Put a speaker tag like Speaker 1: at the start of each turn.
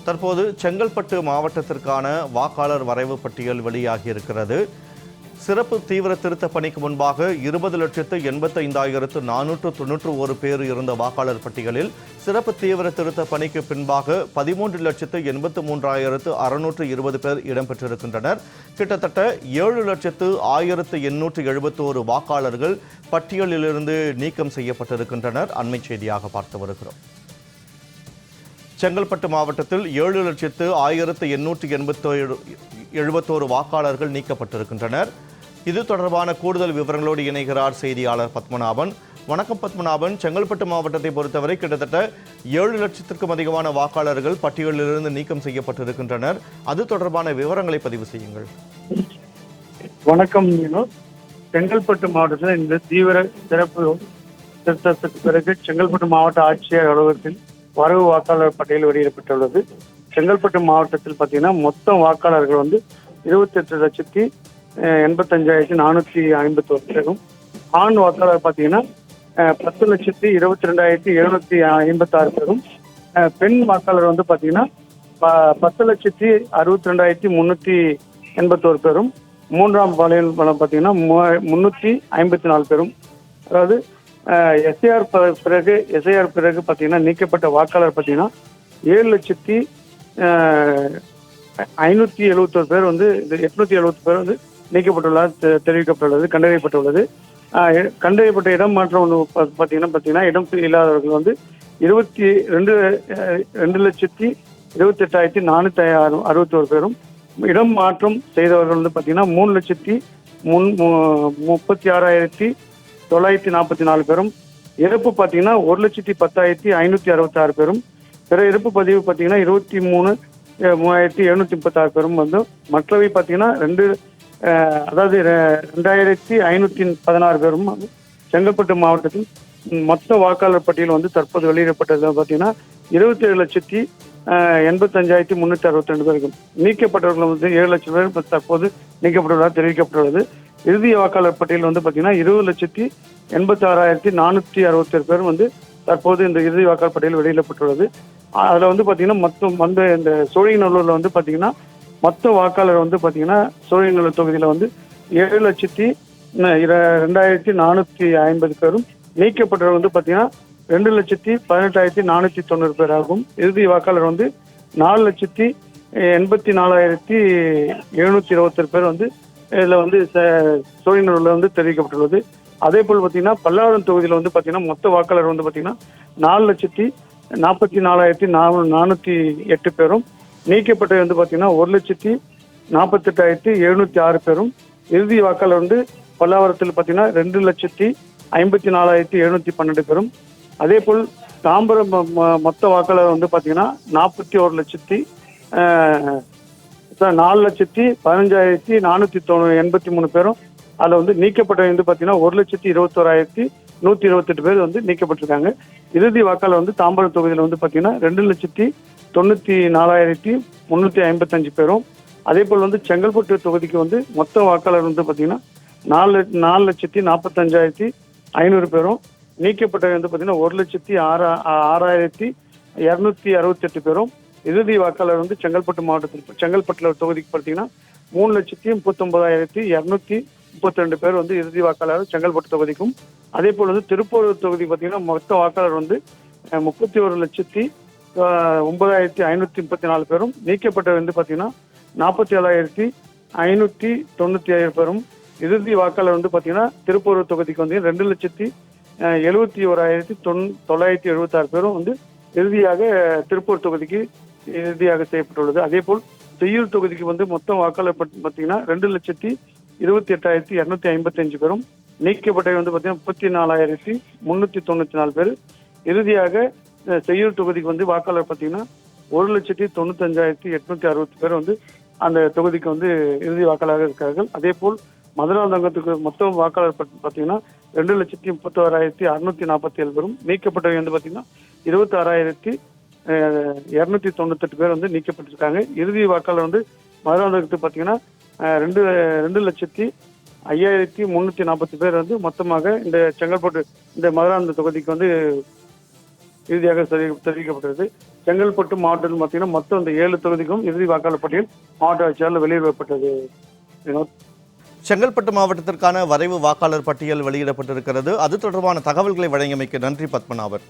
Speaker 1: தற்போது செங்கல்பட்டு மாவட்டத்திற்கான வாக்காளர் வரைவு பட்டியல் வெளியாகியிருக்கிறது. சிறப்பு தீவிர திருத்த பணிக்கு முன்பாக 20,85,491 பேர் இருந்த வாக்காளர் பட்டியலில் சிறப்பு தீவிர திருத்த பணிக்கு பின்பாக 13,83,620 பேர் இடம்பெற்றிருக்கின்றனர். கிட்டத்தட்ட 7,01,871 வாக்காளர்கள் பட்டியலிலிருந்து நீக்கம் செய்யப்பட்டிருக்கின்றனர். அண்மை செய்தியாக பார்த்து வருகிறோம். செங்கல்பட்டு மாவட்டத்தில் 7,01,871 வாக்காளர்கள் நீக்கப்பட்டிருக்கின்றனர். இது தொடர்பான கூடுதல் விவரங்களோடு இணைகிறார் செய்தியாளர் பத்மநாபன். வணக்கம் பத்மநாபன். செங்கல்பட்டு மாவட்டத்தை பொறுத்தவரை கிட்டத்தட்ட 7 லட்சத்திற்கும் அதிகமான வாக்காளர்கள் பட்டியலிலிருந்து நீக்கம் செய்யப்பட்டிருக்கின்றனர். அது தொடர்பான விவரங்களை பதிவு செய்யுங்கள்.
Speaker 2: வணக்கம். செங்கல்பட்டு மாவட்டத்தில் இந்த தீவிர சிறப்பு திருத்தத்துக்கு பிறகு செங்கல்பட்டு மாவட்ட ஆட்சியர் அலுவலகத்தில் வரவு வாக்காளர் பட்டியல் வெளியிடப்பட்டுள்ளது. செங்கல்பட்டு மாவட்டத்தில் பார்த்தீங்கன்னா மொத்த வாக்காளர்கள் 28,85,451 பேரும், ஆண் வாக்காளர் பார்த்தீங்கன்னா 10,22,756 பேரும், பெண் வாக்காளர் பார்த்தீங்கன்னா 10,62,381 பேரும், மூன்றாம் பாலியல் பலம் பார்த்தீங்கன்னா 354 பேரும். அதாவது எஸ்ஐஆர் பிறகு பார்த்தீங்கன்னா நீக்கப்பட்ட வாக்காளர் பார்த்தீங்கன்னா 7,571 பேர் 870 பேர் நீக்கப்பட்டுள்ளதாக தெரிவிக்கப்பட்டுள்ளது, கண்டறியப்பட்டுள்ளது. கண்டறியப்பட்ட இடம் மாற்றம் பார்த்தீங்கன்னா இடம் இல்லாதவர்கள் 22,28,461 பேரும், இடம் மாற்றம் செய்தவர்கள் பார்த்தீங்கன்னா 3,36,944 பேரும், இறப்பு பார்த்தீங்கன்னா 1,10,566 பேரும், பிற இறப்பு பதிவு பார்த்தீங்கன்னா 23,736 பேரும் மற்றவை பார்த்தீங்கன்னா 2,516 பேரும். செங்கல்பட்டு மாவட்டத்தில் மொத்த வாக்காளர் பட்டியல் தற்போது வெளியிடப்பட்டது பார்த்தீங்கன்னா 27,85,362 பேர்கள். நீக்கப்பட்டவர்கள் 7 லட்சம் பேர் தற்போது நீக்கப்பட்டுள்ளதாக தெரிவிக்கப்பட்டுள்ளது. இறுதி வாக்காளர் பட்டியல் பார்த்தீங்கன்னா 20,86,467 பேர் தற்போது இந்த இறுதி வாக்காளர் பட்டியல் வெளியிடப்பட்டுள்ளது. அதில் பார்த்தீங்கன்னா மொத்தம் இந்த சோழிங்கநல்லூரில் பார்த்தீங்கன்னா மொத்த வாக்காளர் பார்த்தீங்கன்னா சோழிங்கநல்லூர் தொகுதியில் 7,02,450 பேரும், நீக்கப்பட்டவர் பார்த்தீங்கன்னா 2,18,490 பேர் ஆகும். இறுதி வாக்காளர் 4,84,727 பேர் இதில் சோழிங்கநல்லூர்ல தெரிவிக்கப்பட்டுள்ளது. அதே போல் பார்த்தீங்கன்னா பல்லாவரம் தொகுதியில் பார்த்தீங்கன்னா மொத்த வாக்காளர் பார்த்தீங்கன்னா 4,44,408 பேரும், நீக்கப்பட்டது பார்த்தீங்கன்னா 1,48,706 பேரும். இறுதி வாக்காளர் பல்லாவரத்தில் பார்த்தீங்கன்னா 2,54,712 பேரும். அதே போல் தாம்பரம் மொத்த வாக்காளர் பார்த்தீங்கன்னா 4,15,483 பேரும். அதில் நீக்கப்பட்டது பார்த்தீங்கன்னா 1,21,128 பேர் நீக்கப்பட்டிருக்காங்க. இறுதி வாக்காளர் தாம்பரம் தொகுதியில் பார்த்தீங்கன்னா 2,94,355 பேரும். அதே போல் செங்கல்பட்டு தொகுதிக்கு மொத்த வாக்காளர் பார்த்தீங்கன்னா 4,45,500 பேரும், நீக்கப்பட்டது பார்த்தீங்கன்னா 1,06,268 பேரும். இறுதி வாக்காளர் செங்கல்பட்டு மாவட்டத்தில் செங்கல்பட்டு தொகுதிக்கு பார்த்தீங்கன்னா 3,39,232 பேர் இறுதி வாக்காளர் செங்கல்பட்டு தொகுதிக்கும். அதே போல் திருப்பூர் தொகுதி பார்த்தீங்கன்னா மொத்த வாக்காளர் 31,09,534 பேரும், நீக்கப்பட்டது பார்த்தீங்கன்னா 47,597 பேரும். இறுதி வாக்காளர் பார்த்தீங்கன்னா திருப்பூர் தொகுதிக்கு 2,71,976 பேரும் இறுதியாக திருப்பூர் தொகுதிக்கு இறுதியாக செய்யப்பட்டுள்ளது. அதே போல் செய்யூர் தொகுதிக்கு மொத்த வாக்காளர் பார்த்தீங்கன்னா 2,28,255 பேரும், நீக்கப்பட்டது பார்த்தீங்கன்னா 34,394 பேர். இறுதியாக செய்யூர் தொகுதிக்கு வாக்காளர் பார்த்தீங்கன்னா 1,95,860 பேர் அந்த தொகுதிக்கு இறுதி வாக்காளராக இருக்கிறார்கள். அதே போல் மதுராந்தகத்துக்கு மொத்த வாக்காளர் பார்த்தீங்கன்னா 2,36,647 பேரும், நீக்கப்பட்டது பார்த்தீங்கன்னா 26,298 பேர் நீக்கப்பட்டிருக்காங்க. இறுதி வாக்காளர் மதுராந்தகத்துக்கு பார்த்தீங்கன்னா 2,05,340 பேர் மொத்தமாக இந்த செங்கல்பட்டு இந்த மதுராந்தகம் தொகுதிக்கு இறுதியாக தெரிவிக்கப்பட்டது. செங்கல்பட்டு மாவட்டத்தில் பார்த்தீங்கன்னா மொத்தம் இந்த 7 தொகுதிக்கும் இறுதி வாக்காளர் பட்டியல் மாவட்ட ஆட்சியாளர் வெளியிடப்பட்டது. வினோத்.
Speaker 1: செங்கல்பட்டு மாவட்டத்திற்கான வரைவு வாக்காளர் பட்டியல் வெளியிடப்பட்டிருக்கிறது. அது தொடர்பான தகவல்களை வழங்கியமைக்கு நன்றி பத்மநாபன்.